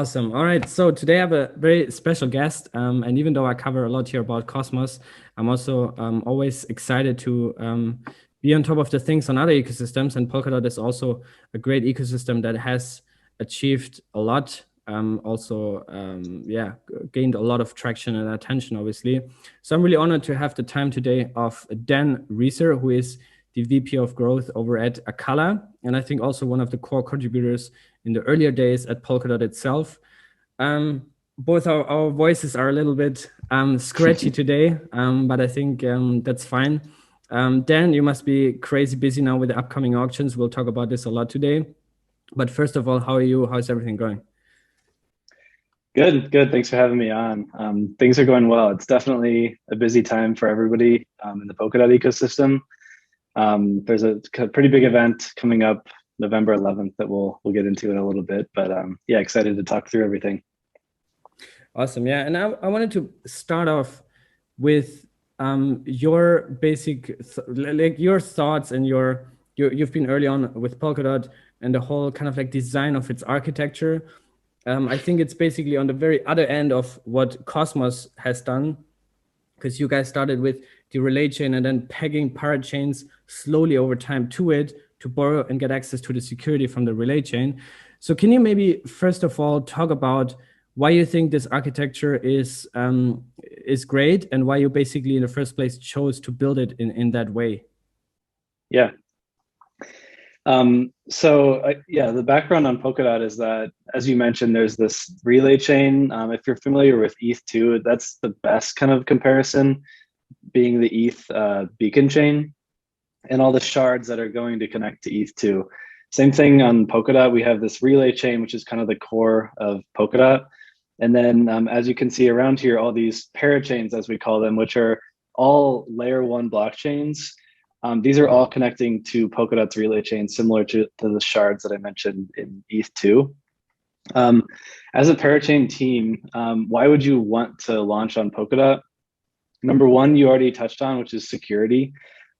Awesome. All right. So today I have a very special guest. And even though I cover a lot here about Cosmos, I'm also always excited to be on top of the things on other ecosystems. And Polkadot is also a great ecosystem that has achieved a lot. Gained a lot of traction and attention, obviously. So I'm really honored to have the time today of Dan Reecer, who is the VP of Growth over at Acala, and I think also one of the core contributors in the earlier days at Polkadot itself. Both our voices are a little bit scratchy today, but I think that's fine. Dan, you must be crazy busy now with the upcoming auctions. We'll talk about this a lot today. But first of all, how are you? How's everything going? Good. Thanks for having me on. Things are going well. It's definitely a busy time for everybody in the Polkadot ecosystem. There's a pretty big event coming up November 11th that we'll get into in a little bit, but yeah, excited to talk through everything. Awesome. Yeah. And I wanted to start off with your basic, like your thoughts and you've been early on with Polkadot and the whole kind of like design of its architecture. I think it's basically on the very other end of what Cosmos has done, because you guys started with the relay chain and then pegging parachains slowly over time to it to borrow and get access to the security from the relay chain. So can you maybe first of all talk about why you think this architecture is great and why you basically in the first place chose to build it in that way? Yeah. The background on Polkadot is that, as you mentioned, there's this relay chain. If you're familiar with ETH2, that's the best kind of comparison, being the ETH beacon chain and all the shards that are going to connect to ETH2. Same thing on Polkadot. We have this relay chain, which is kind of the core of Polkadot. And then as you can see around here, all these parachains, as we call them, which are all layer 1 blockchains. These are all connecting to Polkadot's relay chain, similar to the shards that I mentioned in ETH2. As a parachain team, why would you want to launch on Polkadot? Number one, you already touched on, which is security.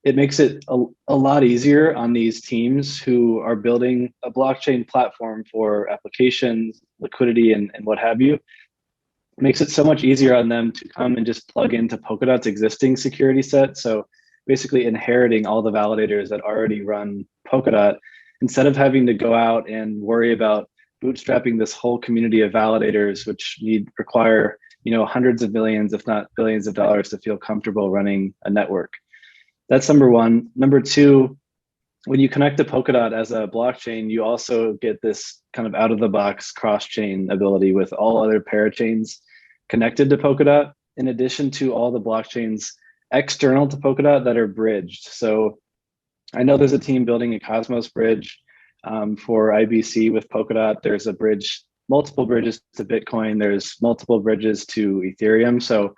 It makes it a lot easier on these teams who are building a blockchain platform for applications, liquidity, and what have you. It makes it so much easier on them to come and just plug into Polkadot's existing security set. So basically inheriting all the validators that already run Polkadot, instead of having to go out and worry about bootstrapping this whole community of validators, which require hundreds of millions, if not billions of dollars to feel comfortable running a network. That's number one. Number two, when you connect to Polkadot as a blockchain, you also get this kind of out-of-the-box cross-chain ability with all other parachains connected to Polkadot, in addition to all the blockchains external to Polkadot that are bridged. So I know there's a team building a Cosmos bridge for IBC with Polkadot. There's a bridge, multiple bridges to Bitcoin. There's multiple bridges to Ethereum. So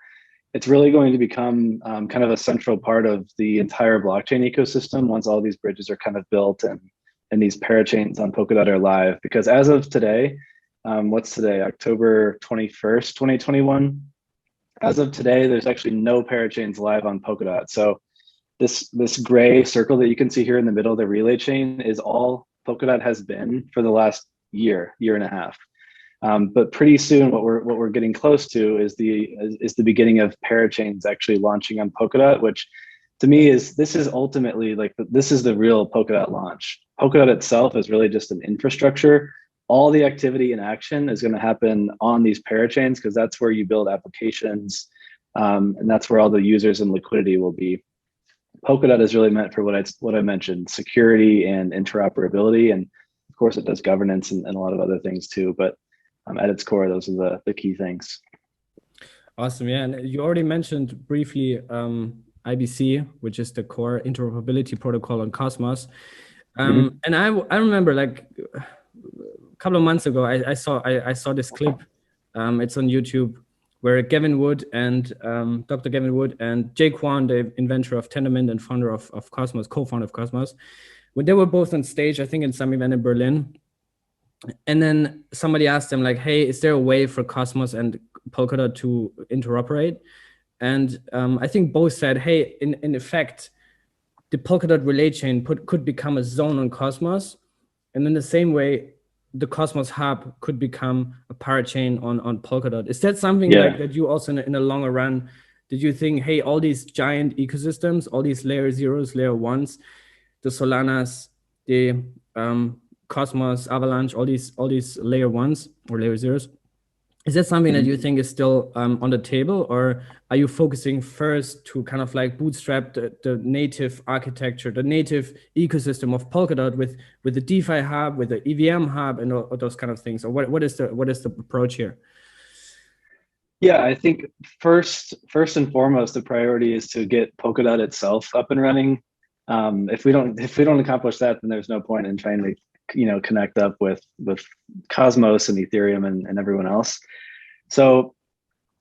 it's really going to become kind of a central part of the entire blockchain ecosystem once all these bridges are kind of built and these parachains on Polkadot are live. Because as of today, what's today, October 21st, 2021? As of today, there's actually no parachains live on Polkadot. So this gray circle that you can see here in the middle of the relay chain is all Polkadot has been for the last year and a half. But pretty soon, what we're getting close to is the beginning of parachains actually launching on Polkadot, which to me this is ultimately like this is the real Polkadot launch. Polkadot itself is really just an infrastructure. All the activity and action is going to happen on these parachains because that's where you build applications, and that's where all the users and liquidity will be. Polkadot is really meant for what I mentioned, security and interoperability, and of course it does governance and a lot of other things too. But at its core, those are the key things. Awesome. Yeah, and you already mentioned briefly IBC, which is the core interoperability protocol on Cosmos. And I remember like a couple of months ago, I saw this clip. It's on YouTube where Gavin Wood and Dr. Gavin Wood and Jay Kwan, the inventor of Tendermint and founder of Cosmos, co-founder of Cosmos, when they were both on stage, I think in some event in Berlin. And then somebody asked them like, hey, is there a way for Cosmos and Polkadot to interoperate? And I think both said, hey, in effect, the Polkadot relay chain could become a zone on Cosmos. And in the same way, the Cosmos hub could become a parachain on Polkadot. Is that something Yeah. like that you also in the longer run, did you think, hey, all these giant ecosystems, all these layer zeros, layer ones, the Solanas, the Cosmos, Avalanche, all these layer ones or layer zeros, is that something that you think is still on the table, or are you focusing first to kind of like bootstrap the native architecture, the native ecosystem of Polkadot with the DeFi hub, with the EVM hub, and all those kind of things? Or what is the approach here? Yeah, I think first and foremost, the priority is to get Polkadot itself up and running. If we don't accomplish that, then there's no point in trying to connect up with Cosmos and Ethereum and everyone else. So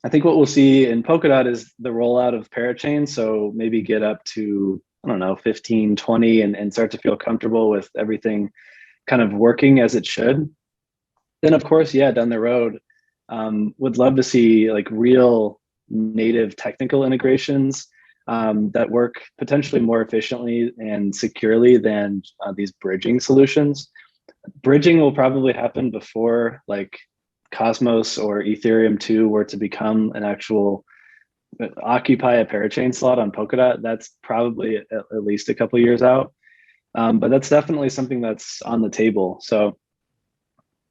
I think what we'll see in Polkadot is the rollout of Parachain. So maybe get up to, I don't know, 15, 20 and start to feel comfortable with everything kind of working as it should. Then of course, yeah, down the road, would love to see like real native technical integrations that work potentially more efficiently and securely than these bridging solutions. Bridging will probably happen before like Cosmos or Ethereum 2 were to become an actual occupy a parachain slot on Polkadot. That's probably at least a couple of years out. But that's definitely something that's on the table. So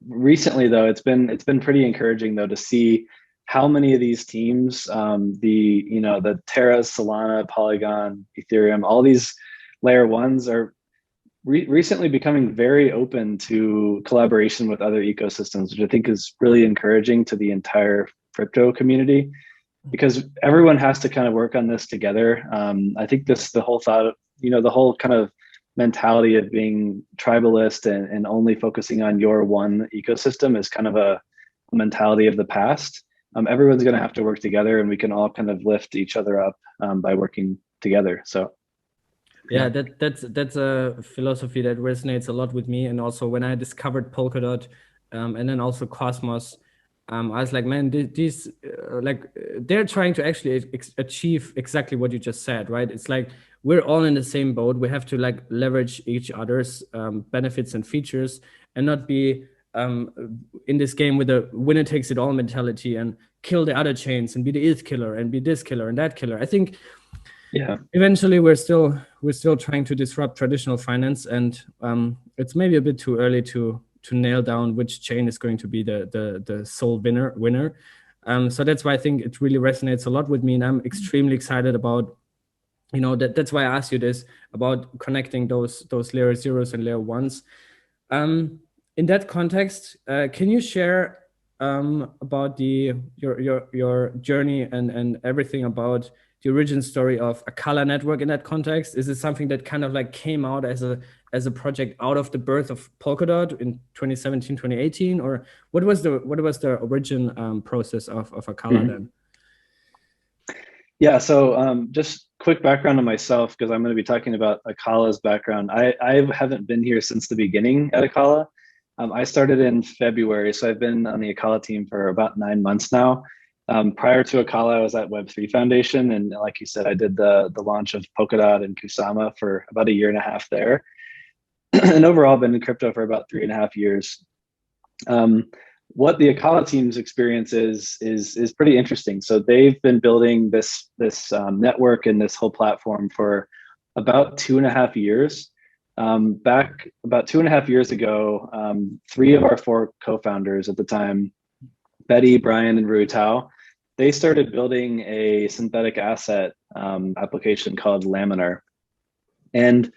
recently though, it's been pretty encouraging though to see how many of these teams, the Terra, Solana, Polygon, Ethereum, all these layer ones are recently becoming very open to collaboration with other ecosystems, which I think is really encouraging to the entire crypto community, because everyone has to kind of work on this together. I think the whole thought, the whole kind of mentality of being tribalist and only focusing on your one ecosystem is kind of a mentality of the past. Everyone's going to have to work together, and we can all kind of lift each other up by working together. So yeah, that's a philosophy that resonates a lot with me. And also when I discovered Polkadot and then also Cosmos, I was like, man, these they're trying to actually achieve exactly what you just said, right? It's like we're all in the same boat. We have to like leverage each other's benefits and features, and not be in this game with a winner takes it all mentality and kill the other chains and be the ETH killer and be this killer and that killer. I think yeah, eventually we're still trying to disrupt traditional finance, and it's maybe a bit too early to nail down which chain is going to be the sole winner. So that's why I think it really resonates a lot with me, and I'm extremely excited about, that's why I asked you this about connecting those layer zeros and layer ones. In that context, can you share about your journey and everything about the origin story of Akala network in that context? Is it something that kind of like came out as a project out of the birth of Polkadot in 2017, 2018, or what was the origin process of Akala then? Yeah, so just quick background on myself, because I'm going to be talking about Akala's background. I haven't been here since the beginning at Akala. I started in February, so I've been on the Akala team for about 9 months now. Prior to Akala, I was at Web3 Foundation, and like you said, I did the launch of Polkadot and Kusama for about 1.5 years there. And overall, I've been in crypto for about 3.5 years. What the Akala team's experience is pretty interesting. So they've been building this network and this whole platform for about 2.5 years. Back about 2.5 years ago, 3 of our 4 co-founders at the time, Betty, Brian, and Rui Tao, they started building a synthetic asset application called Laminar. And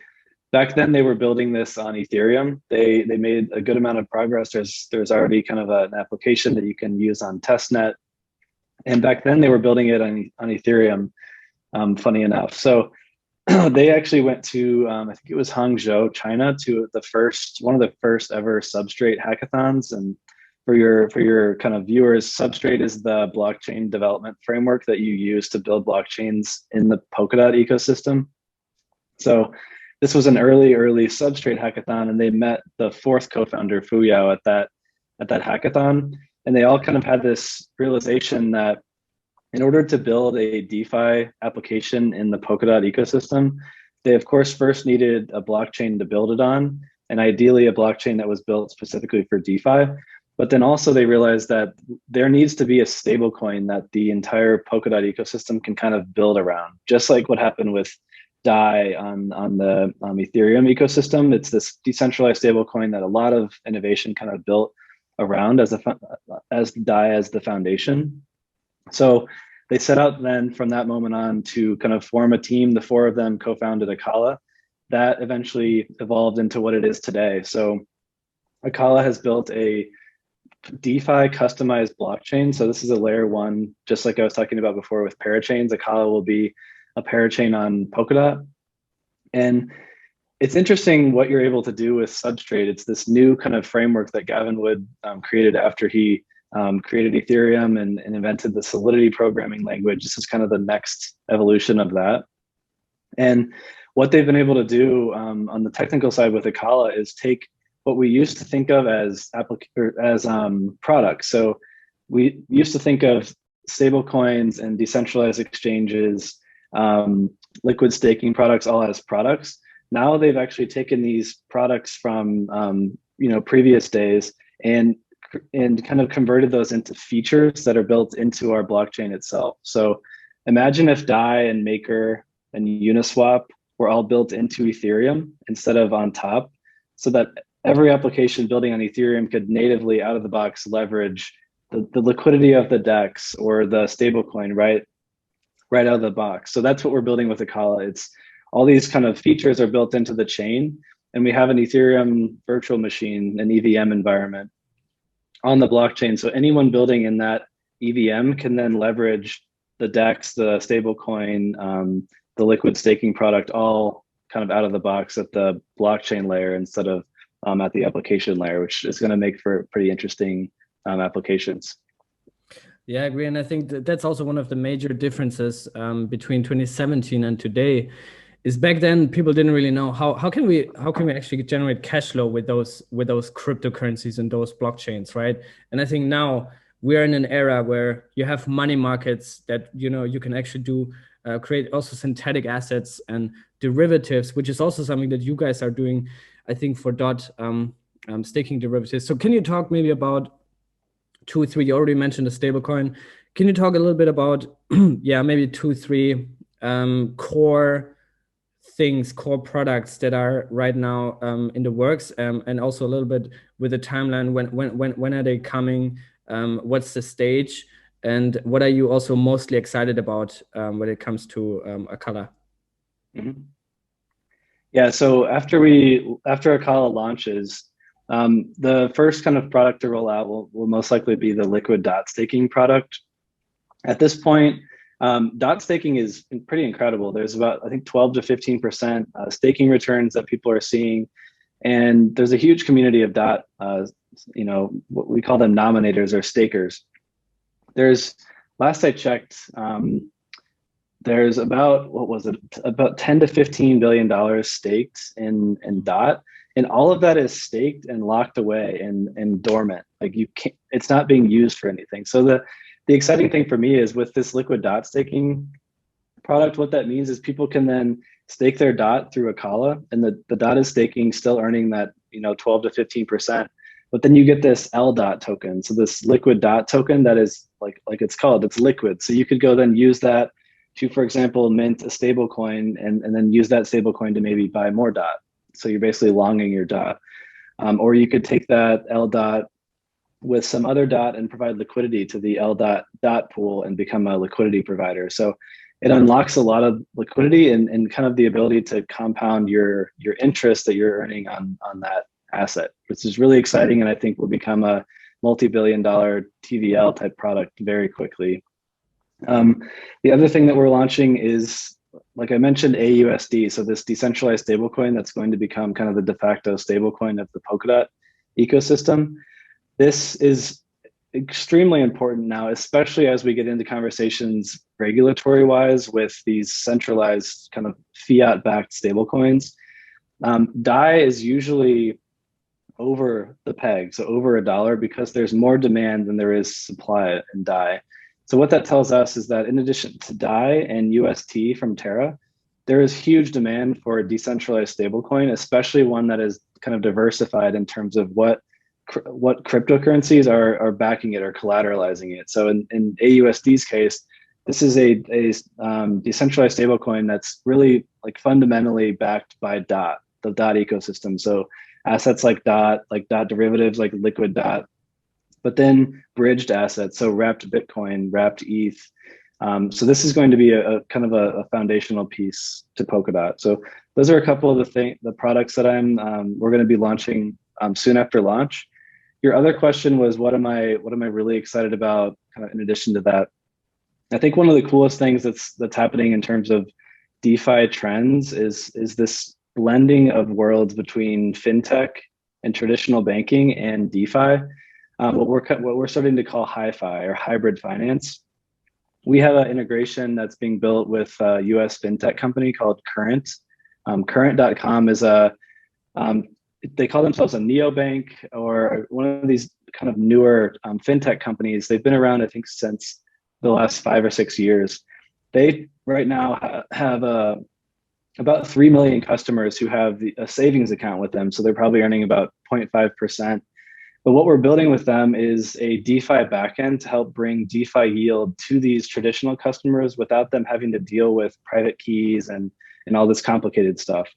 back then they were building this on Ethereum. They made a good amount of progress. There's already kind of an application that you can use on testnet. And back then they were building it on Ethereum, funny enough. So they actually went to, I think it was Hangzhou, China, to one of the first ever Substrate hackathons. And for your kind of viewers, Substrate is the blockchain development framework that you use to build blockchains in the Polkadot ecosystem. So this was an early Substrate hackathon, and they met the 4th co-founder, Fuyao, at that hackathon. And they all kind of had this realization that in order to build a DeFi application in the Polkadot ecosystem, they of course first needed a blockchain to build it on, and ideally a blockchain that was built specifically for DeFi. But then also they realized that there needs to be a stable coin that the entire Polkadot ecosystem can kind of build around, just like what happened with DAI on the Ethereum ecosystem. It's this decentralized stable coin that a lot of innovation kind of built around as DAI as the foundation. So they set out then from that moment on to kind of form a team. The four of them co-founded Acala. That eventually evolved into what it is today. So Acala has built a DeFi customized blockchain. So this is a layer one, just like I was talking about before with parachains. Acala will be a parachain on Polkadot. And it's interesting what you're able to do with Substrate. It's this new kind of framework that Gavin Wood created after he created Ethereum and invented the Solidity programming language. This is kind of the next evolution of that. And what they've been able to do on the technical side with Acala is take what we used to think of as products. So we used to think of stable coins and decentralized exchanges, liquid staking products all as products. Now they've actually taken these products from previous days and kind of converted those into features that are built into our blockchain itself. So imagine if DAI and Maker and Uniswap were all built into Ethereum instead of on top, so that every application building on Ethereum could natively out of the box leverage the liquidity of the DEX or the stablecoin right out of the box. So that's what we're building with Acala. It's all these kind of features are built into the chain, and we have an Ethereum virtual machine, an EVM environment on the blockchain. So anyone building in that EVM can then leverage the DEX, the stablecoin, the liquid staking product, all kind of out of the box at the blockchain layer instead of at the application layer, which is going to make for pretty interesting applications. Yeah, I agree. And I think that's also one of the major differences between 2017 and today. Is back then people didn't really know how can we actually generate cash flow with those cryptocurrencies and those blockchains, right? And I think now we are in an era where you have money markets that you can actually do create also synthetic assets and derivatives, which is also something that you guys are doing, I think, for dot staking derivatives. So can you talk maybe about 2 or 3? You already mentioned a stablecoin. Can you talk a little bit about maybe 2 or 3 core products that are right now in the works, and also a little bit with the timeline, when are they coming, what's the stage, and what are you also mostly excited about when it comes to Acala? Mm-hmm. Yeah, so after Acala launches, the first kind of product to roll out will most likely be the liquid dot staking product. At this point, dot staking is pretty incredible. There's about, I think, 12 to 15% staking returns that people are seeing. And there's a huge community of dot, what we call them nominators or stakers. Last I checked, there's about, about 10 to $15 billion staked in dot. And all of that is staked and locked away and dormant. Like it's not being used for anything. So the exciting thing for me is with this liquid dot staking product, what that means is people can then stake their dot through Acala, and the dot is staking, still earning that 12 to 15%. But then you get this L dot token. So this liquid dot token that is like it's called, it's liquid. So you could go then use that to, for example, mint a stable coin and then use that stable coin to maybe buy more dot. So you're basically longing your dot. Or you could take that L dot with some other dot and provide liquidity to the L dot pool and become a liquidity provider. So it unlocks a lot of liquidity and kind of the ability to compound your interest that you're earning on that asset, which is really exciting, and I think will become a multi-billion-dollar TVL type product very quickly. The other thing that we're launching is, like I mentioned, AUSD. So this decentralized stablecoin that's going to become kind of the de facto stablecoin of the Polkadot ecosystem. This is extremely important now, especially as we get into conversations regulatory wise with these centralized kind of fiat backed stablecoins. DAI is usually over the peg, so over $1, because there's more demand than there is supply in DAI. So what that tells us is that in addition to DAI and UST from Terra, there is huge demand for a decentralized stablecoin, especially one that is kind of diversified in terms of what cryptocurrencies are backing it or collateralizing it. So in AUSD's case, this is a decentralized stablecoin that's really like fundamentally backed by DOT, the DOT ecosystem. So assets like DOT derivatives like liquid DOT, but then bridged assets, so wrapped Bitcoin, wrapped ETH. So this is going to be a kind of a foundational piece to Polkadot. So those are a couple of the products that we're going to be launching soon after launch. Your other question was, what am I really excited about kind of in addition to that? I think one of the coolest things that's happening in terms of DeFi trends is this blending of worlds between fintech and traditional banking and DeFi. What we're starting to call hi-fi or hybrid finance. We have an integration that's being built with a US fintech company called Current. Current.com is they call themselves a neobank or one of these kind of newer fintech companies. They've been around, I think, since the last 5 or 6 years. They right now have about 3 million customers who have a savings account with them. So they're probably earning about 0.5%. But what we're building with them is a DeFi backend to help bring DeFi yield to these traditional customers without them having to deal with private keys and all this complicated stuff.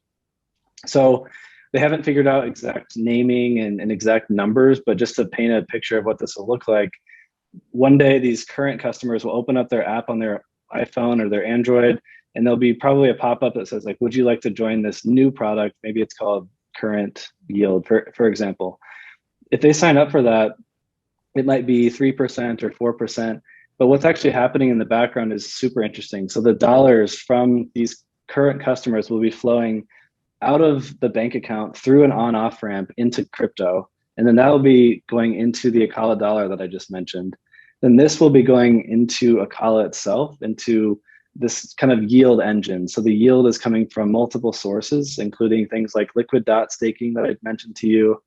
So they haven't figured out exact naming and exact numbers, but just to paint a picture of what this will look like, one day these Current customers will open up their app on their iPhone or their Android, and there'll be probably a pop-up that says, like, would you like to join this new product? Maybe it's called Current Yield, for example. If they sign up for that, it might be 3% or 4%. But what's actually happening in the background is super interesting. So the dollars from these Current customers will be flowing out of the bank account through an on-off ramp into crypto. And then that will be going into the Akala dollar that I just mentioned. Then this will be going into Akala itself, into this kind of yield engine. So the yield is coming from multiple sources, including things like liquid dot staking that I mentioned to you.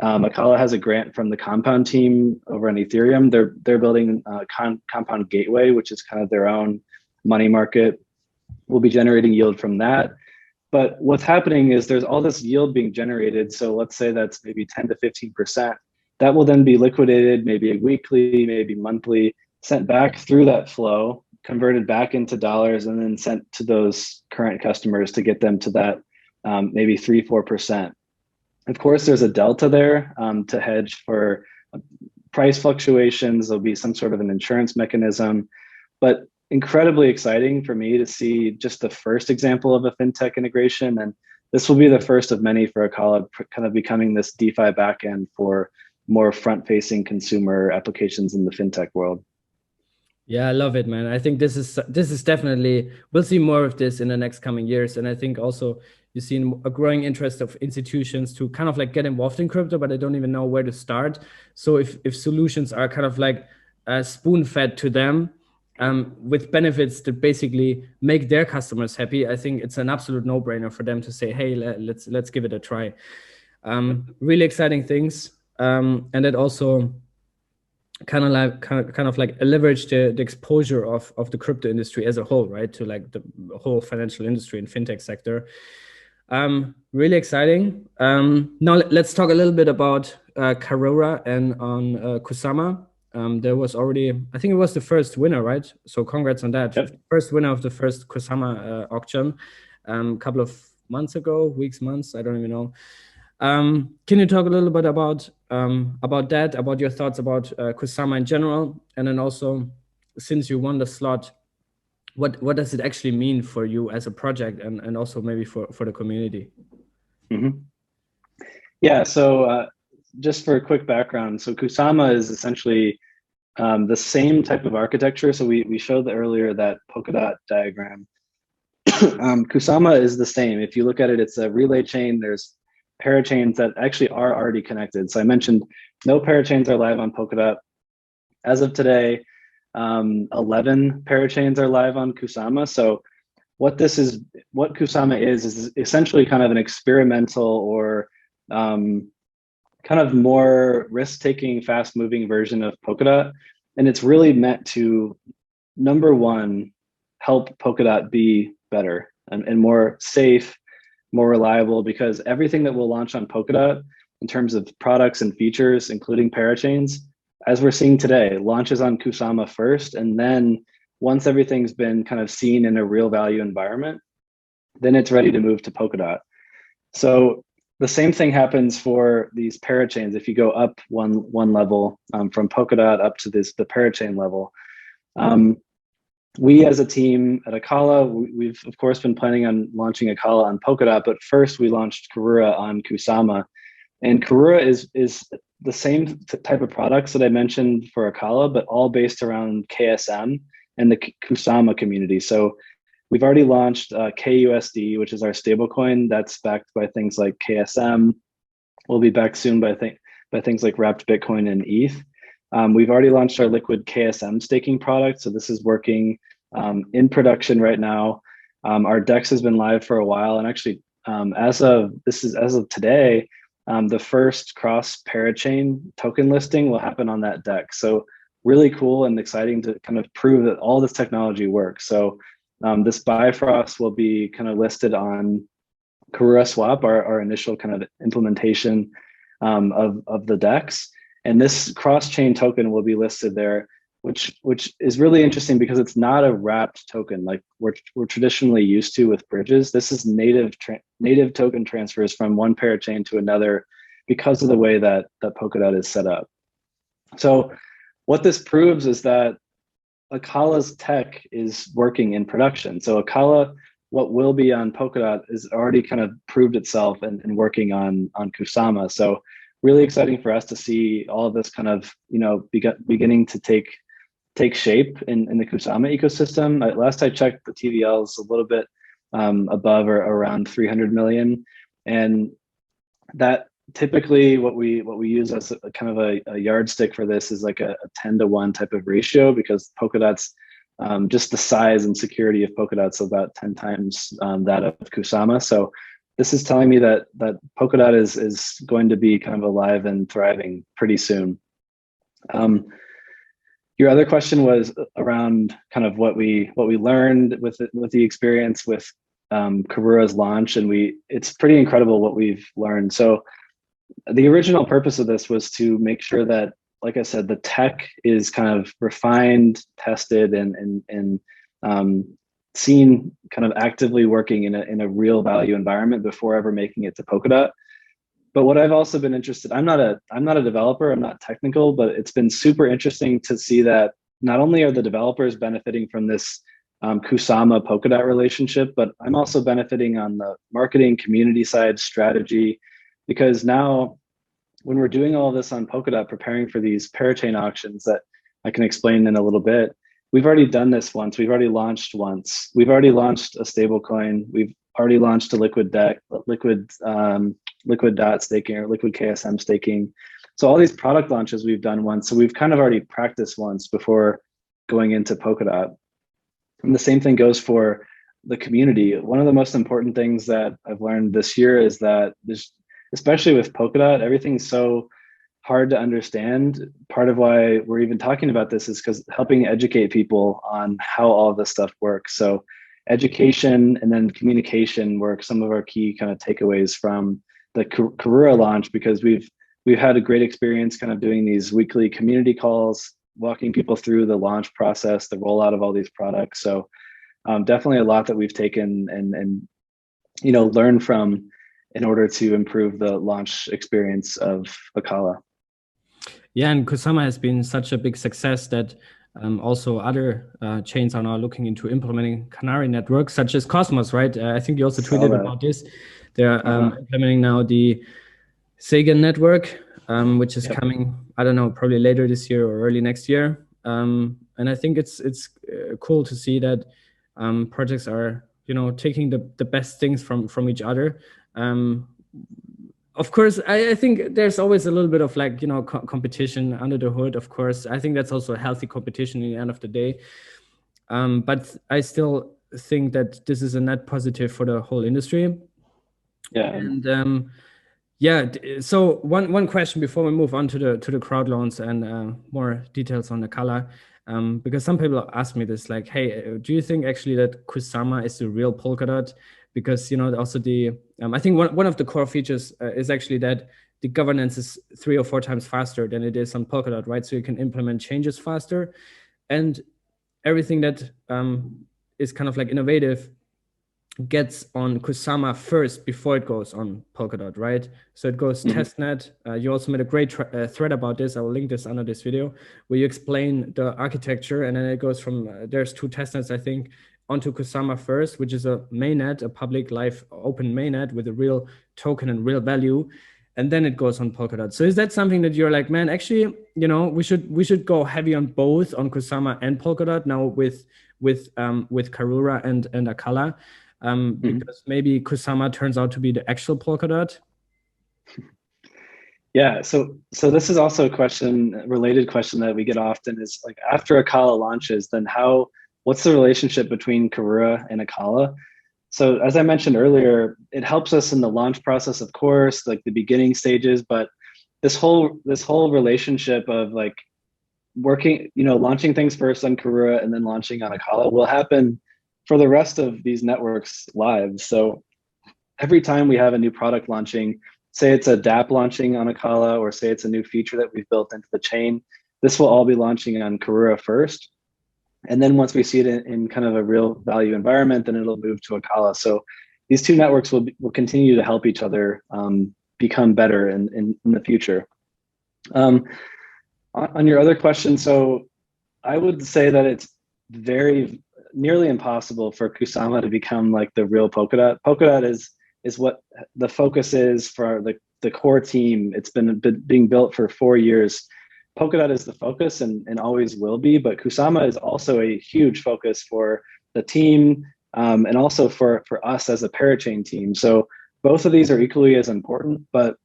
Akala has a grant from the Compound team over on Ethereum. They're building Compound Gateway, which is kind of their own money market. We'll be generating yield from that. But what's happening is there's all this yield being generated. So let's say that's maybe 10 to 15%. That will then be liquidated, maybe weekly, maybe monthly, sent back through that flow, converted back into dollars, and then sent to those Current customers to get them to that maybe 3-4%. Of course, there's a delta there to hedge for price fluctuations. There'll be some sort of an insurance mechanism, but incredibly exciting for me to see just the first example of a fintech integration. And this will be the first of many for Akala, kind of becoming this DeFi backend for more front-facing consumer applications in the fintech world. Yeah, I love it, man. I think this is definitely, we'll see more of this in the next coming years. And I think also you've seen a growing interest of institutions to kind of like get involved in crypto, but they don't even know where to start. So if solutions are kind of like spoon-fed to them, with benefits that basically make their customers happy, I think it's an absolute no-brainer for them to say, hey, let's give it a try. Really exciting things. And it also kind of like leverage the exposure of the crypto industry as a whole, right? To like the whole financial industry and fintech sector. Really exciting. Now let's talk a little bit about Karora and on Kusama. There was already, I think it was the first winner, right? So congrats on that. Yep. First winner of the first Kusama auction, a couple of months ago, months, I don't even know. Can you talk a little bit about that, about your thoughts about Kusama in general, and then also, since you won the slot, what does it actually mean for you as a project, and also maybe for the community? Mm-hmm. Yeah, so just for a quick background, so Kusama is essentially the same type of architecture. So we showed earlier that Polkadot diagram. Kusama is the same. If you look at it, it's a relay chain. There's parachains that actually are already connected. So I mentioned no parachains are live on Polkadot. As of today, 11 parachains are live on Kusama. So what Kusama is essentially kind of an experimental or kind of more risk-taking, fast-moving version of Polkadot. And it's really meant to, number one, help Polkadot be better and more safe, more reliable, because everything that we'll launch on Polkadot in terms of products and features, including parachains, as we're seeing today, launches on Kusama first, and then once everything's been kind of seen in a real value environment, then it's ready to move to Polkadot. So the same thing happens for these parachains. If you go up one level from Polkadot up to the parachain level, we as a team at Akala, we've of course been planning on launching Akala on Polkadot, but first we launched Karura on Kusama. And Karura is the same type of products that I mentioned for Akala, but all based around KSM and the Kusama community. So we've already launched KUSD, which is our stablecoin that's backed by things like KSM. We'll be backed soon by things like Wrapped Bitcoin and ETH. We've already launched our liquid KSM staking product. So this is working in production right now. Our DEX has been live for a while. And actually, as of today, the first cross parachain token listing will happen on that DEX. So really cool and exciting to kind of prove that all this technology works. So this Bifrost will be kind of listed on Karura Swap, our initial kind of implementation of the DEX. And this cross-chain token will be listed there, which is really interesting because it's not a wrapped token like we're traditionally used to with bridges. This is native token transfers from one parachain to another because of the way that Polkadot is set up. So what this proves is that Akala's tech is working in production. So Akala, what will be on Polkadot, is already kind of proved itself and working on Kusama. So really exciting for us to see all of this kind of, beginning to take shape in the Kusama ecosystem. Last I checked, the TVL is a little bit above or around 300 million. And that typically what we use as a kind of a yardstick for this is like a 10-to-1 type of ratio, because Polkadot's just the size and security of Polkadot's about 10 times that of Kusama. So this is telling me that Polkadot is going to be kind of alive and thriving pretty soon. Your other question was around kind of what we learned with the experience with Karura's launch, and it's pretty incredible what we've learned. So the original purpose of this was to make sure that, like I said, the tech is kind of refined, tested, and seen kind of actively working in a real value environment before ever making it to Polkadot. But what I've also been interested, I'm not a developer, I'm not technical, but it's been super interesting to see that not only are the developers benefiting from this Kusama Polkadot relationship, but I'm also benefiting on the marketing community side strategy, because now when we're doing all this on Polkadot, preparing for these parachain auctions that I can explain in a little bit, we've already done this once. We've already launched once. We've already launched a stable coin. We've already launched a liquid dot staking or liquid KSM staking. So all these product launches we've done once. So we've kind of already practiced once before going into Polkadot. And the same thing goes for the community. One of the most important things that I've learned this year is that especially with Polkadot, everything's so hard to understand. Part of why we're even talking about this is because helping educate people on how all of this stuff works. So education and then communication were some of our key kind of takeaways from the Karura launch, because we've had a great experience kind of doing these weekly community calls, walking people through the launch process, the rollout of all these products. So definitely a lot that we've taken and learned from in order to improve the launch experience of Akala. Yeah, and Kusama has been such a big success that also other chains are now looking into implementing Canary networks, such as Cosmos, right? I think you also tweeted about this. They're implementing now the Sagan network, which is coming, I don't know, probably later this year or early next year. And I think it's cool to see that projects are, taking the best things from each other. Of course, I think there's always a little bit of competition under the hood. Of course, I think that's also a healthy competition in the end of the day. But I still think that this is a net positive for the whole industry. Yeah. And so one question before we move on to the crowd loans and more details on Akala, because some people ask me this, like, hey, do you think actually that Kusama is the real Polkadot? because also the I think one of the core features is actually that the governance is 3 or 4 times faster than it is on Polkadot, right? So you can implement changes faster, and everything that is kind of like innovative gets on Kusama first before it goes on Polkadot, right? So it goes testnet. You also made a great thread about this. I will link this under this video, where you explain the architecture, and then it goes from there's 2 testnets, I think, onto Kusama first, which is a mainnet, a public live open mainnet with a real token and real value, and then it goes on Polkadot. So is that something that you're like, man, actually, we should go heavy on both, on Kusama and Polkadot now with Karura and Acala? Because maybe Kusama turns out to be the actual Polkadot? Yeah, so this is also a related question that we get often is like, after Akala launches, then what's the relationship between Karura and Akala? So as I mentioned earlier, it helps us in the launch process, of course, like the beginning stages, but this whole relationship of like working, launching things first on Karura and then launching on Akala will happen for the rest of these networks' lives. So every time we have a new product launching, say it's a dApp launching on Akala, or say it's a new feature that we've built into the chain, this will all be launching on Karura first. And then once we see it in kind of a real value environment, then it'll move to Akala. So these 2 networks will continue to help each other become better in the future. On your other question, so I would say that it's nearly impossible for Kusama to become like the real Polkadot. Polkadot is what the focus is for the core team. It's been being built for 4 years. Polkadot is the focus and always will be, but Kusama is also a huge focus for the team and also for us as a Parachain team. So both of these are equally as important, but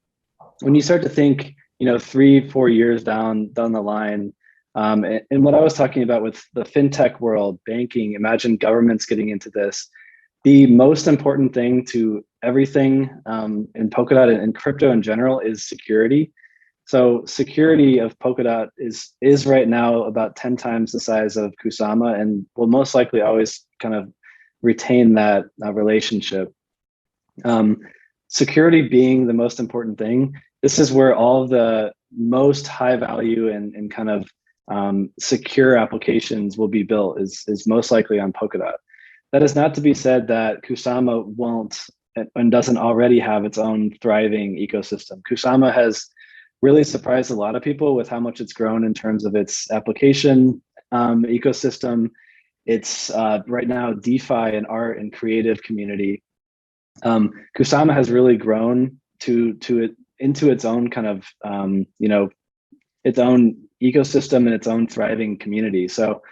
when you start to think, 3-4 years down the line, and what I was talking about with the fintech world, banking, imagine governments getting into this. The most important thing to everything in Polkadot and crypto in general is security. So security of Polkadot is right now about 10 times the size of Kusama, and will most likely always kind of retain that relationship. Security being the most important thing, this is where all the most high value and kind of secure applications will be built, is most likely on Polkadot. That is not to be said that Kusama won't and doesn't already have its own thriving ecosystem. Kusama has really surprised a lot of people with how much it's grown in terms of its application ecosystem. It's right now DeFi and art and creative community. Kusama has really grown into its own kind of its own ecosystem and its own thriving community. So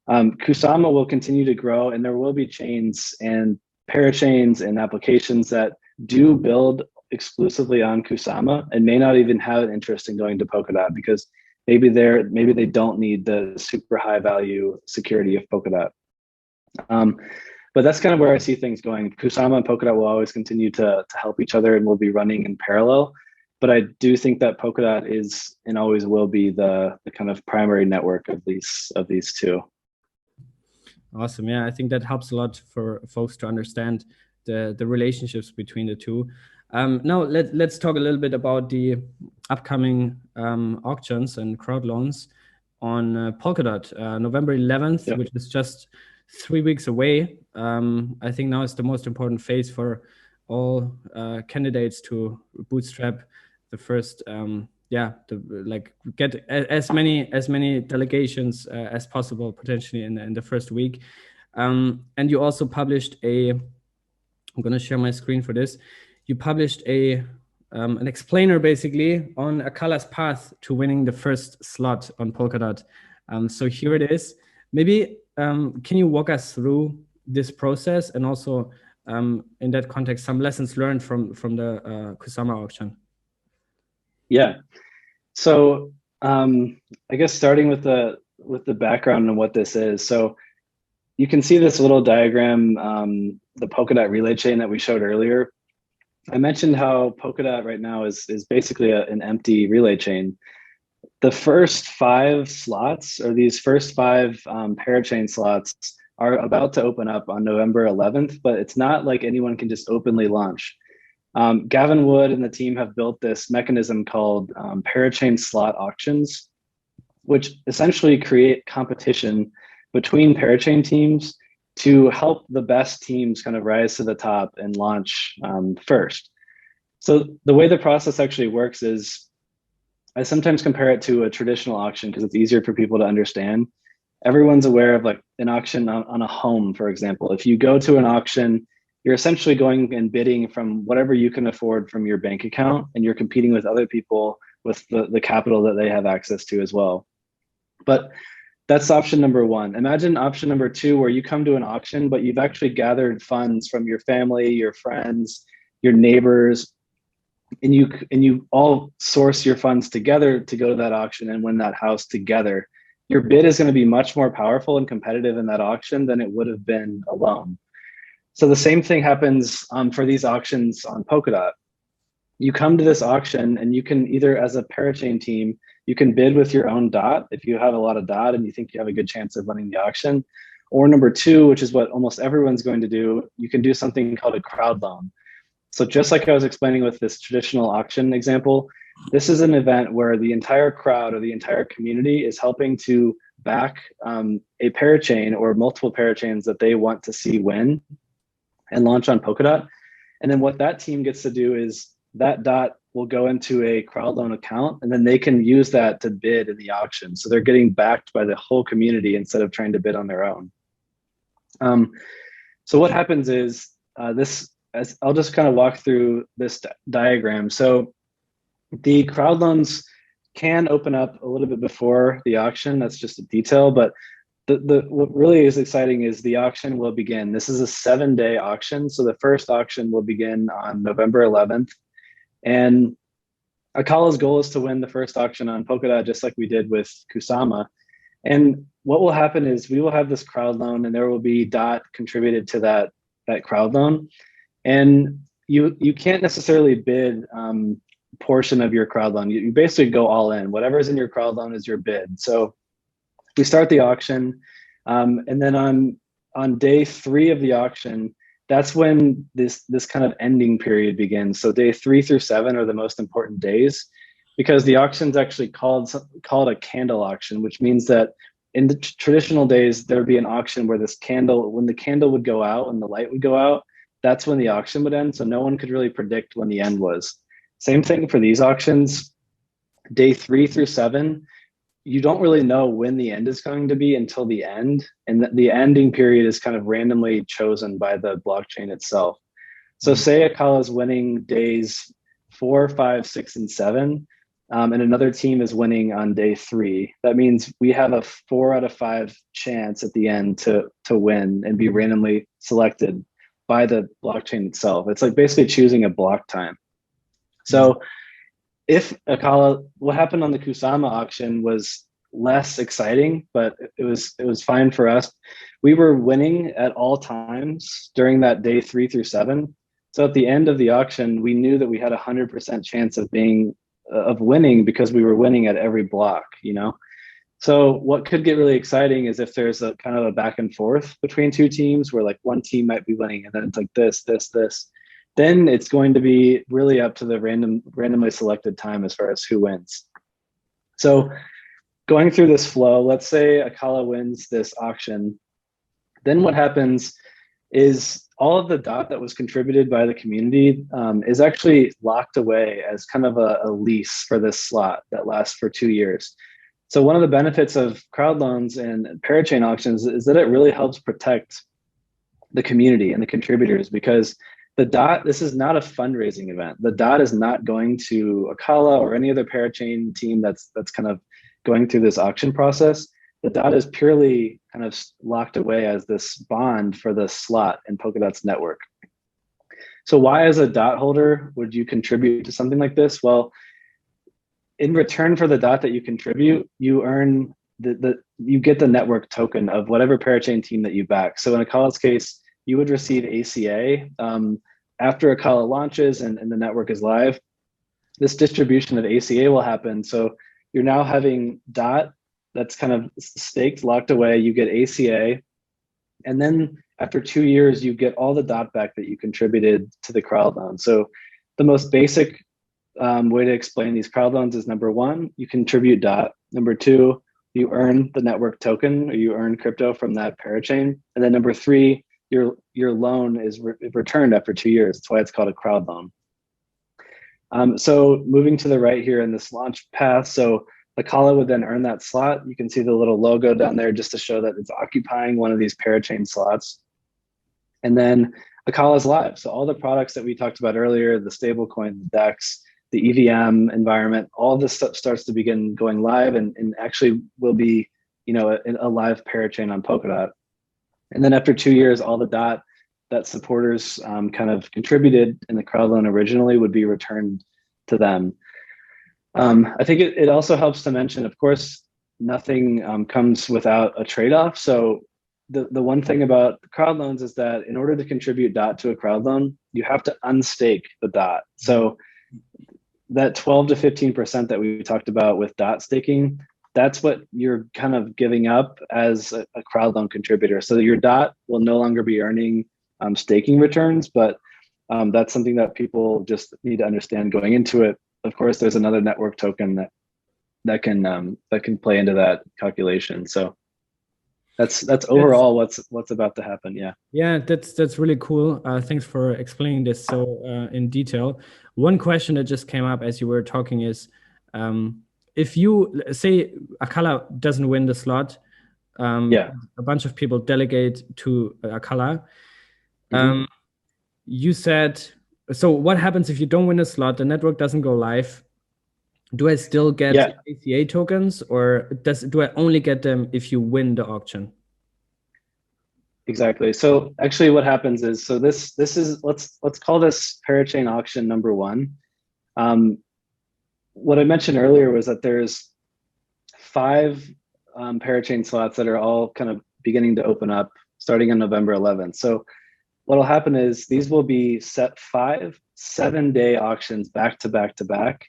Kusama will continue to grow, and there will be chains and parachains and applications that do build exclusively on Kusama and may not even have an interest in going to Polkadot, because maybe they don't need the super high value security of Polkadot. But that's kind of where I see things going. Kusama and Polkadot will always continue to help each other and will be running in parallel. But I do think that Polkadot is and always will be the kind of primary network of these 2. Awesome. Yeah, I think that helps a lot for folks to understand the relationships between the 2. Now let's talk a little bit about the upcoming auctions and crowd loans on Polkadot, November 11th, yep, which is just 3 weeks away. I think now is the most important phase for all candidates to bootstrap the first get as many delegations as possible potentially in the first week. And you also published I'm going to share my screen for this. You published an explainer basically on Akala's path to winning the first slot on Polkadot. So here it is. Maybe can you walk us through this process, and also in that context, some lessons learned from the Kusama auction? Yeah. So I guess starting with the background and what this is. So you can see this little diagram, the Polkadot relay chain that we showed earlier. I mentioned how Polkadot right now is basically an empty relay chain. The first 5 slots, or these first 5 parachain slots, are about to open up on November 11th, but it's not like anyone can just openly launch. Gavin Wood and the team have built this mechanism called Parachain slot auctions, which essentially create competition between Parachain teams to help the best teams kind of rise to the top and launch first. So the way the process actually works is, I sometimes compare it to a traditional auction because it's easier for people to understand. Everyone's aware of like an auction on a home, for example. If you go to an auction, you're essentially going and bidding from whatever you can afford from your bank account, and you're competing with other people with the capital that they have access to as well. But that's option number one. Imagine option number two, where you come to an auction, but you've actually gathered funds from your family, your friends, your neighbors, and you all source your funds together to go to that auction and win that house together. Your bid is going to be much more powerful and competitive in that auction than it would have been alone. So the same thing happens for these auctions on Polkadot. You come to this auction and you can either, as a Parachain team, you can bid with your own DOT if you have a lot of DOT and you think you have a good chance of winning the auction. Or number two, which is what almost everyone's going to do, you can do something called a crowd loan. So just like I was explaining with this traditional auction example, this is an event where the entire crowd or the entire community is helping to back a parachain or multiple parachains that they want to see win and launch on Polkadot. And then what that team gets to do is that DOT will go into a crowd loan account, and then they can use that to bid in the auction. So they're getting backed by the whole community instead of trying to bid on their own. So what happens is I'll just kind of walk through this diagram. So the crowd loans can open up a little bit before the auction. That's just a detail, but what really is exciting is the auction will begin. This is a 7-day auction. So the first auction will begin on November 11th. And Akala's goal is to win the first auction on Polkadot, just like we did with Kusama. And what will happen is we will have this crowd loan, and there will be DOT contributed to that crowd loan. And you can't necessarily bid portion of your crowd loan. You basically go all in. Whatever's in your crowd loan is your bid. So we start the auction, and then on day 3 of the auction, that's when this kind of ending period begins. So day 3 through 7 are the most important days, because the auction's actually called a candle auction, which means that in the traditional days, there would be an auction where when the candle would go out and the light would go out, that's when the auction would end. So no one could really predict when the end was. Same thing for these auctions. Day 3 through 7, you don't really know when the end is going to be until the end. And the ending period is kind of randomly chosen by the blockchain itself. So say Akala is winning days 4, 5, 6, and 7, and another team is winning on day 3. That means we have a 4 out of 5 chance at the end to win and be randomly selected by the blockchain itself. It's like basically choosing a block time. So if Akala, what happened on the Kusama auction was less exciting, but it was fine for us. We were winning at all times during that day 3 through 7. So at the end of the auction, we knew that we had a 100% chance of winning because we were winning at every block, So what could get really exciting is if there's a kind of a back and forth between two teams where like one team might be winning and then it's like this, then it's going to be really up to the randomly selected time as far as who wins. So going through this flow, let's say Akala wins this auction. Then what happens is all of the DOT that was contributed by the community is actually locked away as kind of a lease for this slot that lasts for 2 years. So one of the benefits of crowd loans and parachain auctions is that it really helps protect the community and the contributors, because the DOT, this is not a fundraising event. The DOT is not going to Akala or any other parachain team that's kind of going through this auction process. The DOT is purely kind of locked away as this bond for the slot in Polkadot's network. So why, as a DOT holder, would you contribute to something like this? Well, in return for the DOT that you contribute, you earn you get the network token of whatever parachain team that you back. So in Akala's case, you would receive ACA after Akala launches and the network is live. This distribution of ACA will happen. So you're now having DOT that's kind of staked, locked away. You get ACA, And then after 2 years, you get all the DOT back that you contributed to the crowd loan. So the most basic way to explain these crowd loans is number one, you contribute DOT. Number two, you earn the network token, or you earn crypto from that parachain. And then number three, your loan is returned after 2 years. That's why it's called a crowd loan. So moving to the right here in this launch path, so Akala would then earn that slot. You can see the little logo down there just to show that it's occupying one of these parachain slots. And then Akala is live. So all the products that we talked about earlier, the stablecoin, the DEX, the EVM environment, all this stuff starts to begin going live and actually will be, a live parachain on Polkadot. And then after 2 years, all the DOT that supporters kind of contributed in the crowd loan originally would be returned to them. I think it also helps to mention, of course, nothing comes without a trade-off. So the one thing about crowd loans is that in order to contribute DOT to a crowd loan, you have to unstake the DOT. So that 12 to 15% that we talked about with DOT staking, that's what you're kind of giving up as a crowd loan contributor. So your DOT will no longer be earning staking returns, but that's something that people just need to understand going into it. Of course, there's another network token that can play into that calculation. So that's overall what's about to happen. Yeah, that's really cool. Thanks for explaining this so in detail. One question that just came up as you were talking is, if you say Akala doesn't win the slot, a bunch of people delegate to Akala. You said, so what happens if you don't win a slot, the network doesn't go live? Do I still get ACA tokens, or do I only get them if you win the auction? Exactly. So actually what happens is, so this is, let's call this parachain auction number one. What I mentioned earlier was that there's 5 parachain slots that are all kind of beginning to open up starting on November 11th. So what will happen is these will be set 5 7-day auctions back to back to back.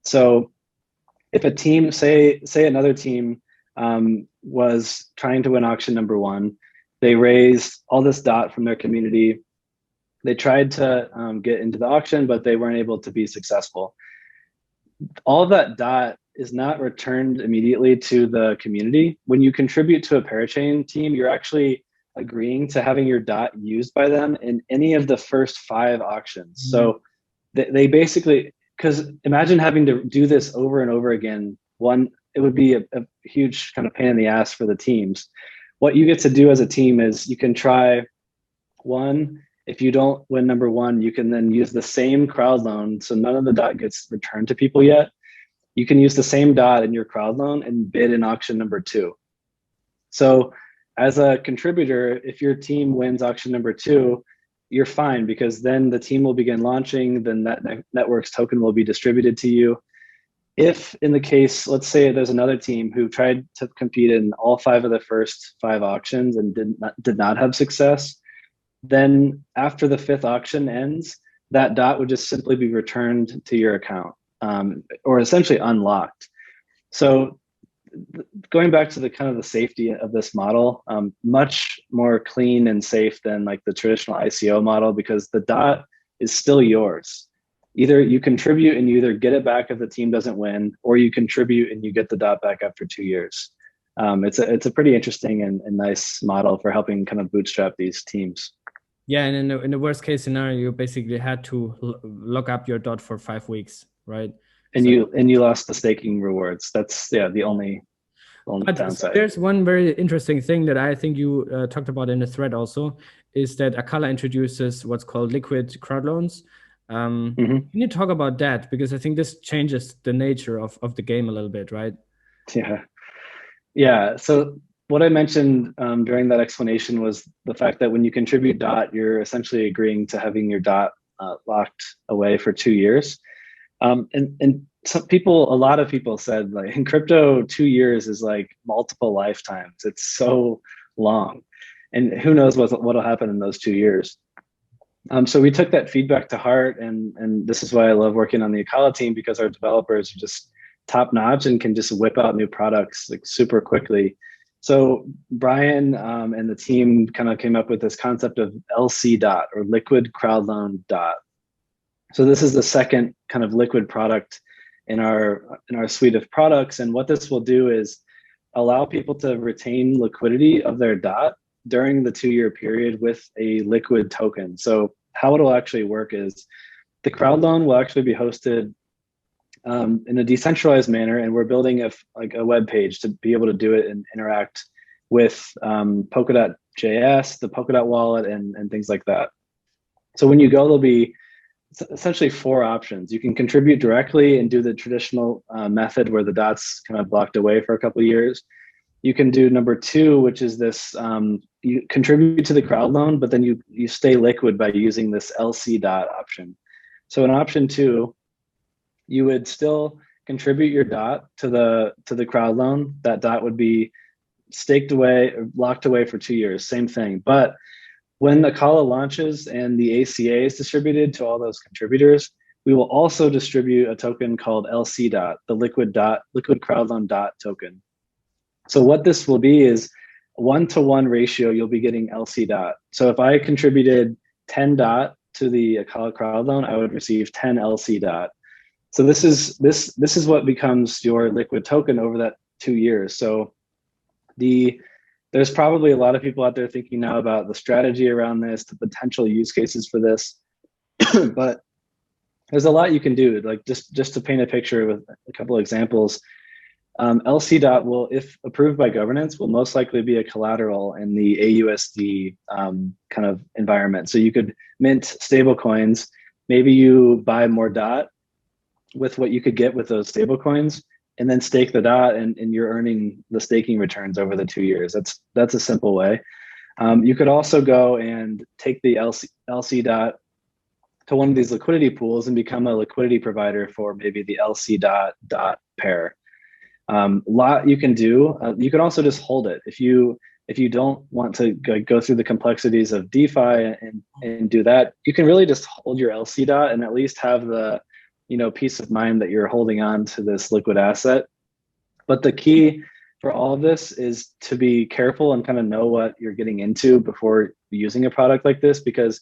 So if a team, say another team was trying to win auction number one, they raised all this DOT from their community. They tried to get into the auction, but they weren't able to be successful. All of that DOT is not returned immediately to the community. When you contribute to a parachain team, you're actually agreeing to having your DOT used by them in any of the first 5 auctions. So they basically, because imagine having to do this over and over again. One, it would be a huge kind of pain in the ass for the teams. What you get to do as a team is you can try one. If you don't win number one, you can then use the same crowd loan. So none of the DOT gets returned to people yet. You can use the same DOT in your crowd loan and bid in auction number 2. So as a contributor, if your team wins auction number 2, you're fine, because then the team will begin launching, then that network's token will be distributed to you. If in the case, let's say there's another team who tried to compete in all 5 of the first 5 auctions and did not have success, then after the 5th auction ends, that DOT would just simply be returned to your account, or essentially unlocked. So going back to the kind of the safety of this model, much more clean and safe than like the traditional ICO model, because the DOT is still yours. Either you contribute and you either get it back if the team doesn't win, or you contribute and you get the DOT back after 2 years. It's a pretty interesting and nice model for helping kind of bootstrap these teams. Yeah, and in the worst case scenario, you basically had to lock up your DOT for 5 weeks, right? And you lost the staking rewards. That's the only downside. There's one very interesting thing that I think you talked about in the thread also, is that Akala introduces what's called liquid crowd loans. Can you talk about that? Because I think this changes the nature of the game a little bit, right? Yeah. So what I mentioned during that explanation was the fact that when you contribute DOT, you're essentially agreeing to having your DOT locked away for 2 years. And some people, a lot of people said, like, in crypto, 2 years is like multiple lifetimes. It's so long, and who knows what'll happen in those 2 years. So we took that feedback to heart, and this is why I love working on the Akala team, because our developers are just top notch and can just whip out new products like super quickly. So Brian and the team kind of came up with this concept of LC dot, or liquid crowd loan dot. So this is the second kind of liquid product in our suite of products. And what this will do is allow people to retain liquidity of their dot during the 2-year period with a liquid token. So how it'll actually work is the crowd loan will actually be hosted in a decentralized manner, and we're building a web page to be able to do it and interact with Polkadot JS, the Polkadot wallet, and things like that. So when you go, there'll be essentially 4 options. You can contribute directly and do the traditional method where the dot's kind of blocked away for a couple of years. You can do number 2, which is this, you contribute to the crowd loan, but then you stay liquid by using this LC dot option. So in option 2, you would still contribute your dot to the crowd loan. That dot would be staked away, or locked away for 2 years, same thing. But when Akala launches and the ACA is distributed to all those contributors, we will also distribute a token called LC dot, the liquid crowd loan dot token. So what this will be is 1-to-1 ratio, you'll be getting LC dot. So if I contributed 10 dot to the Akala crowd loan, I would receive 10 LC dot. So this is what becomes your liquid token over that 2 years. So there's probably a lot of people out there thinking now about the strategy around this, the potential use cases for this, but there's a lot you can do. Like just to paint a picture with a couple of examples, LC dot will, if approved by governance, will most likely be a collateral in the AUSD kind of environment. So you could mint stable coins. Maybe you buy more dot with what you could get with those stable coins, and then stake the dot, and you're earning the staking returns over the 2 years. That's a simple way. You could also go and take the LC dot to one of these liquidity pools and become a liquidity provider for maybe the LC dot pair. Lot you can do. You can also just hold it if you don't want to go through the complexities of DeFi and do that. You can really just hold your LC dot and at least have the peace of mind that you're holding on to this liquid asset. But the key for all of this is to be careful and kind of know what you're getting into before using a product like this, because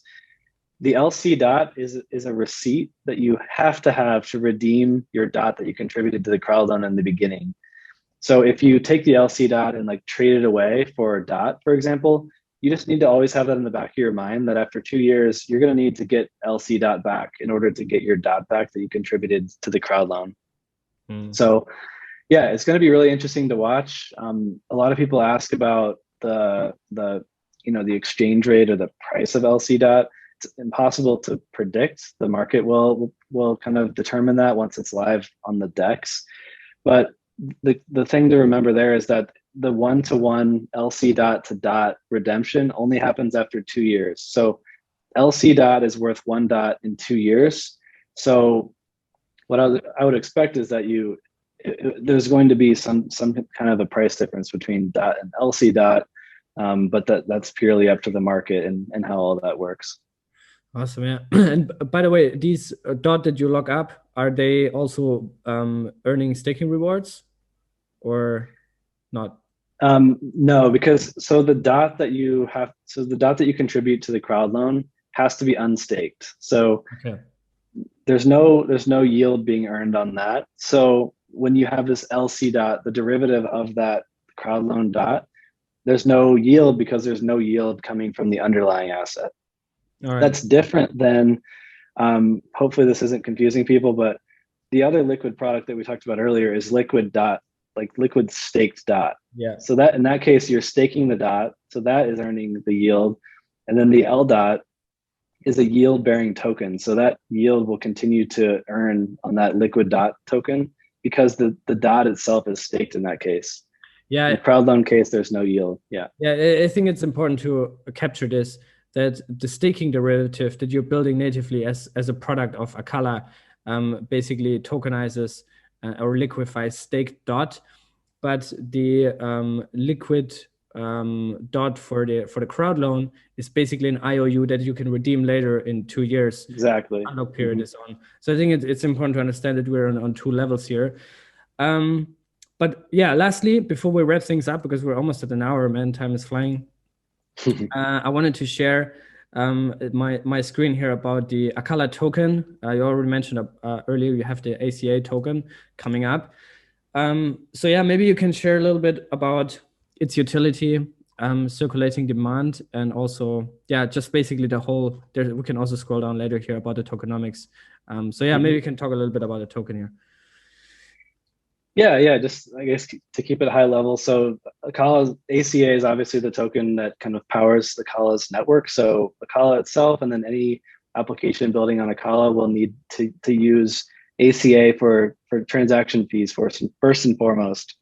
the LC dot is a receipt that you have to redeem your dot that you contributed to the crowd loan in the beginning. So if you take the LC dot and like trade it away for a dot, for example, you just need to always have that in the back of your mind that after 2 years, you're going to need to get LC dot back in order to get your dot back that you contributed to the crowd loan. So yeah, it's going to be really interesting to watch. A lot of people ask about the exchange rate or the price of LC dot. It's impossible to predict. The market will kind of determine that once it's live on the DEX. But the thing to remember there is that the 1-to-1 LC dot to dot redemption only happens after 2 years. So LC dot is worth 1 dot in 2 years. So what I would expect is that there's going to be some kind of a price difference between dot and LC dot, but that's purely up to the market and how all that works. Awesome, yeah. And by the way, these dot that you lock up, are they also earning staking rewards or not? No, because the dot that you contribute to the crowd loan has to be unstaked. So okay. There's no yield being earned on that. So when you have this LC dot, the derivative of that crowd loan dot, there's no yield because there's no yield coming from the underlying asset. All right. That's different than, hopefully this isn't confusing people, but the other liquid product that we talked about earlier is liquid dot, like liquid staked dot. Yeah. So that in that case, you're staking the dot. So that is earning the yield. And then the L dot is a yield bearing token. So that yield will continue to earn on that liquid dot token because the dot itself is staked in that case. Yeah. In the crowd loan case, there's no yield. Yeah. Yeah. I think it's important to capture this, that the staking derivative that you're building natively as a product of Akala basically tokenizes or liquefies staked dot, but the liquid dot for the crowd loan is basically an IOU that you can redeem later in 2 years. Exactly. Unlock period is on. So I think it's important to understand that we're on 2 levels here. But yeah, lastly, before we wrap things up, because we're almost at an hour, man, time is flying. I wanted to share my screen here about the Akala token. You already mentioned earlier you have the ACA token coming up. So yeah, maybe you can share a little bit about its utility, circulating demand, and also yeah, just basically the whole. We can also scroll down later here about the tokenomics. So yeah, maybe you can talk a little bit about the token here. Yeah, just I guess to keep it high level. So Akala ACA is obviously the token that kind of powers Akala's network. So Akala itself, and then any application building on Akala will need to use ACA for transaction fees first and foremost.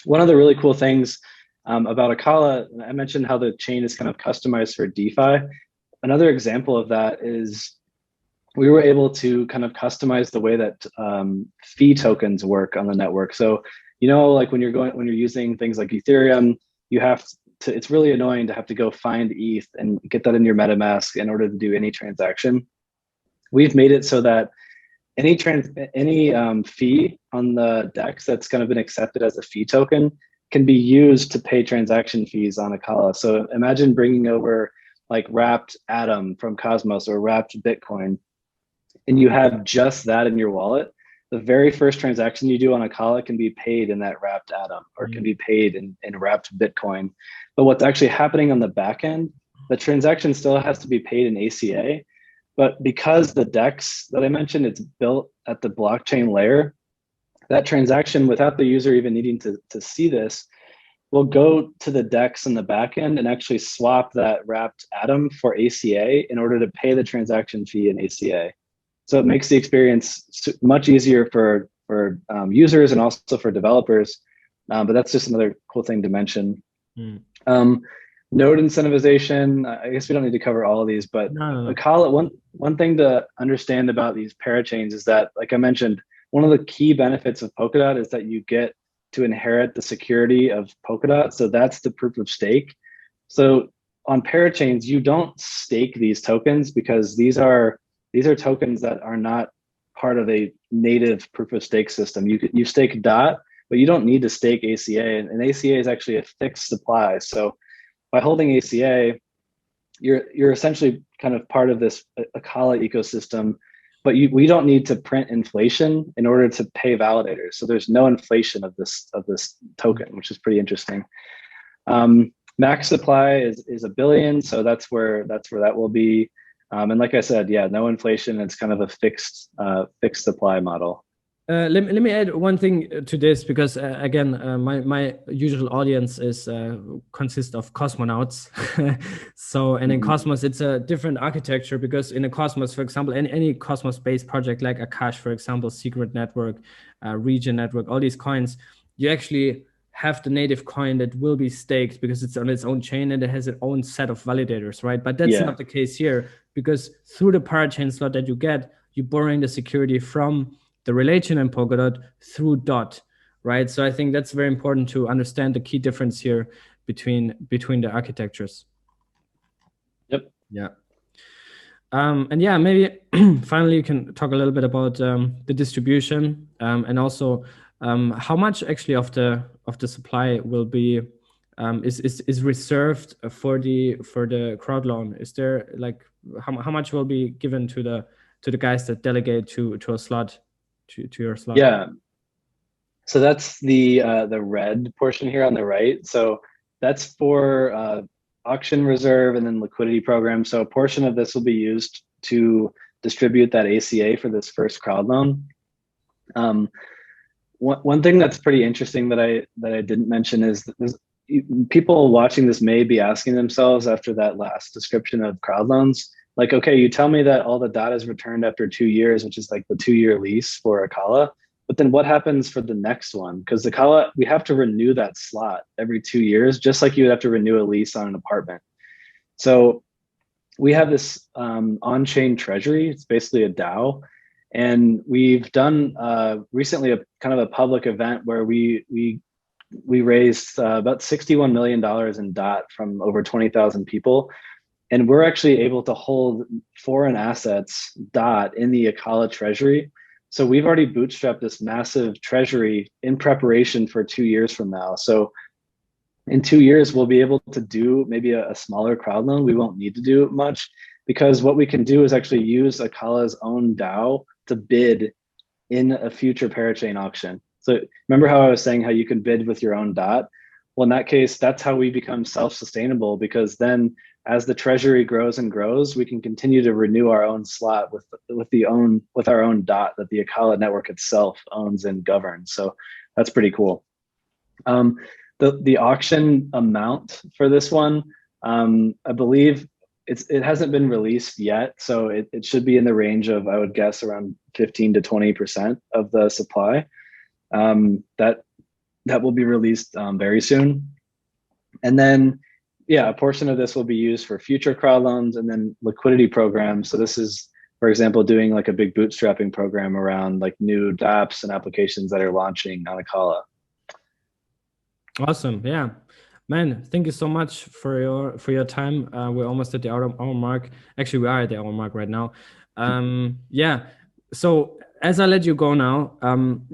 One of the really cool things about Akala, I mentioned how the chain is kind of customized for DeFi. Another example of that is we were able to kind of customize the way that fee tokens work on the network. So, like when you're using things like Ethereum, you have to, it's really annoying to have to go find ETH and get that in your MetaMask in order to do any transaction. We've made it so that any fee on the DEX that's kind of been accepted as a fee token can be used to pay transaction fees on Akala. So imagine bringing over like wrapped Atom from Cosmos or wrapped Bitcoin, and you have just that in your wallet. The very first transaction you do on Akala can be paid in that wrapped Atom, or can be paid in wrapped Bitcoin. But what's actually happening on the back end, the transaction still has to be paid in ACA. But because the DEX that I mentioned, it's built at the blockchain layer, that transaction, without the user even needing to see this, will go to the DEX in the back end and actually swap that wrapped Atom for ACA in order to pay the transaction fee in ACA. So it makes the experience much easier for users and also for developers. But that's just another cool thing to mention. Node incentivization, I guess we don't need to cover all of these, but No. Akala, one thing to understand about these parachains is that, like I mentioned, one of the key benefits of Polkadot is that you get to inherit the security of Polkadot. So that's the proof of stake. So on parachains, you don't stake these tokens because these are tokens that are not part of a native proof of stake system. You stake DOT, but you don't need to stake ACA, and ACA is actually a fixed supply. So by holding ACA, you're essentially kind of part of this Akala ecosystem, but we don't need to print inflation in order to pay validators. So there's no inflation of this token, which is pretty interesting. Max supply is 1 billion, so that's where that will be. And like I said, yeah, no inflation. It's kind of a fixed supply model. Let me add one thing to this, because again, my usual audience consists of cosmonauts. So, and in Cosmos, it's a different architecture, because in a Cosmos, for example, any Cosmos-based project like Akash, for example, Secret Network, Region Network, all these coins, you actually have the native coin that will be staked because it's on its own chain and it has its own set of validators, right? But that's not the case here, because through the parachain slot that you get, you're borrowing the security from the relay chain in Polkadot through DOT, right? So I think that's very important to understand the key difference here between the architectures. Yep. Yeah. And yeah, maybe finally you can talk a little bit about the distribution, and also how much actually of the supply will be is reserved for the crowd loan. Is there like how much will be given to the guys that delegate to a slot, to your slot? Yeah. So that's the red portion here on the right. So that's for auction reserve and then liquidity program. So a portion of this will be used to distribute that ACA for this first crowd loan. One thing that's pretty interesting that I didn't mention is that people watching this may be asking themselves after that last description of crowd loans, like, okay, you tell me that all the data is returned after 2 years, which is like the 2-year lease for Akala, but then what happens for the next one? Because Akala, we have to renew that slot every 2 years, just like you would have to renew a lease on an apartment. So we have this on-chain treasury. It's basically a DAO. And we've done recently a kind of a public event where we raised about $61 million in DOT from over 20,000 people. And we're actually able to hold foreign assets, DOT, in the Akala treasury So we've already bootstrapped this massive treasury in preparation for 2 years from now. So in 2 years, we'll be able to do maybe a smaller crowd loan. We won't need to do much because what we can do is actually use Akala's own DAO to bid in a future parachain auction. So remember how I was saying how you can bid with your own dot? Well, in that case, that's how we become self-sustainable, because then as the treasury grows and grows, we can continue to renew our own slot with our own dot that the Akala network itself owns and governs. So that's pretty cool. The auction amount for this one, I believe it hasn't been released yet, so it should be in the range of, I would guess, around 15 to 20% of the supply. That will be released very soon. And then, yeah, a portion of this will be used for future crowd loans and then liquidity programs. So this is, for example, doing like a big bootstrapping program around like new dApps and applications that are launching on Akala. Awesome. Yeah, man, thank you so much for your time. We're almost at the hour mark. Actually, we are at the hour mark right now. Yeah, so as I let you go now,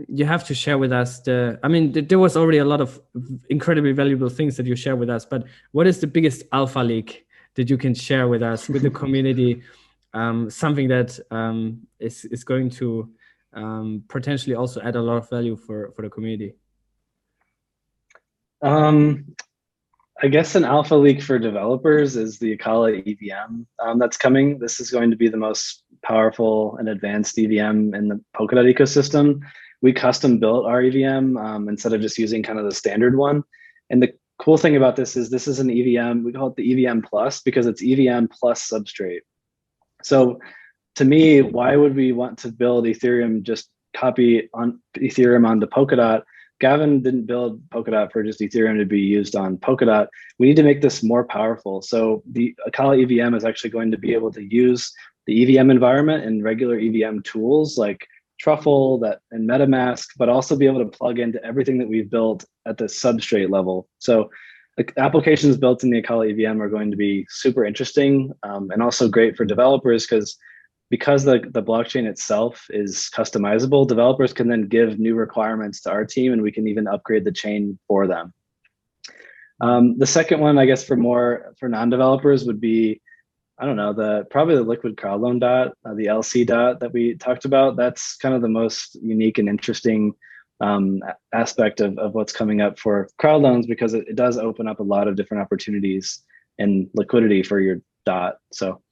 you have to share with us there was already a lot of incredibly valuable things that you share with us, but what is the biggest alpha leak that you can share with us, with the community? Something that is going to potentially also add a lot of value for the community. I guess an alpha leak for developers is the Akala EVM that's coming. This is going to be the most powerful and advanced EVM in the Polkadot ecosystem. We custom built our EVM instead of just using kind of the standard one. And the cool thing about this is an EVM. We call it the EVM Plus because it's EVM plus substrate. So to me, why would we want to build Ethereum, just copy on Ethereum onto Polkadot? Gavin didn't build Polkadot for just Ethereum to be used on Polkadot. We need to make this more powerful. So the Akala EVM is actually going to be able to use the EVM environment and regular EVM tools like Truffle and MetaMask, but also be able to plug into everything that we've built at the substrate level. So the applications built in the Akala EVM are going to be super interesting and also great for developers because the blockchain itself is customizable. Developers can then give new requirements to our team, and we can even upgrade the chain for them. The second one, I guess, for non-developers would be, I don't know, probably the liquid crowd loan dot, the LC dot that we talked about. That's kind of the most unique and interesting aspect of what's coming up for crowd loans, because it does open up a lot of different opportunities and liquidity for your dot. So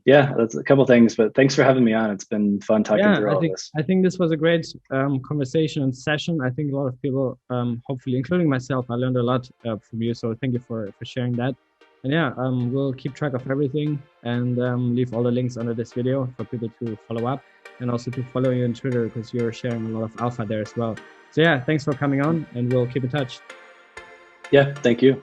yeah, that's a couple things, but thanks for having me on. It's been fun talking through all this. I think this was a great conversation and session. I think a lot of people, hopefully including myself, I learned a lot from you. So thank you for sharing that. And yeah, we'll keep track of everything and leave all the links under this video for people to follow up and also to follow you on Twitter, because you're sharing a lot of alpha there as well. So yeah, thanks for coming on, and we'll keep in touch. Yeah, thank you.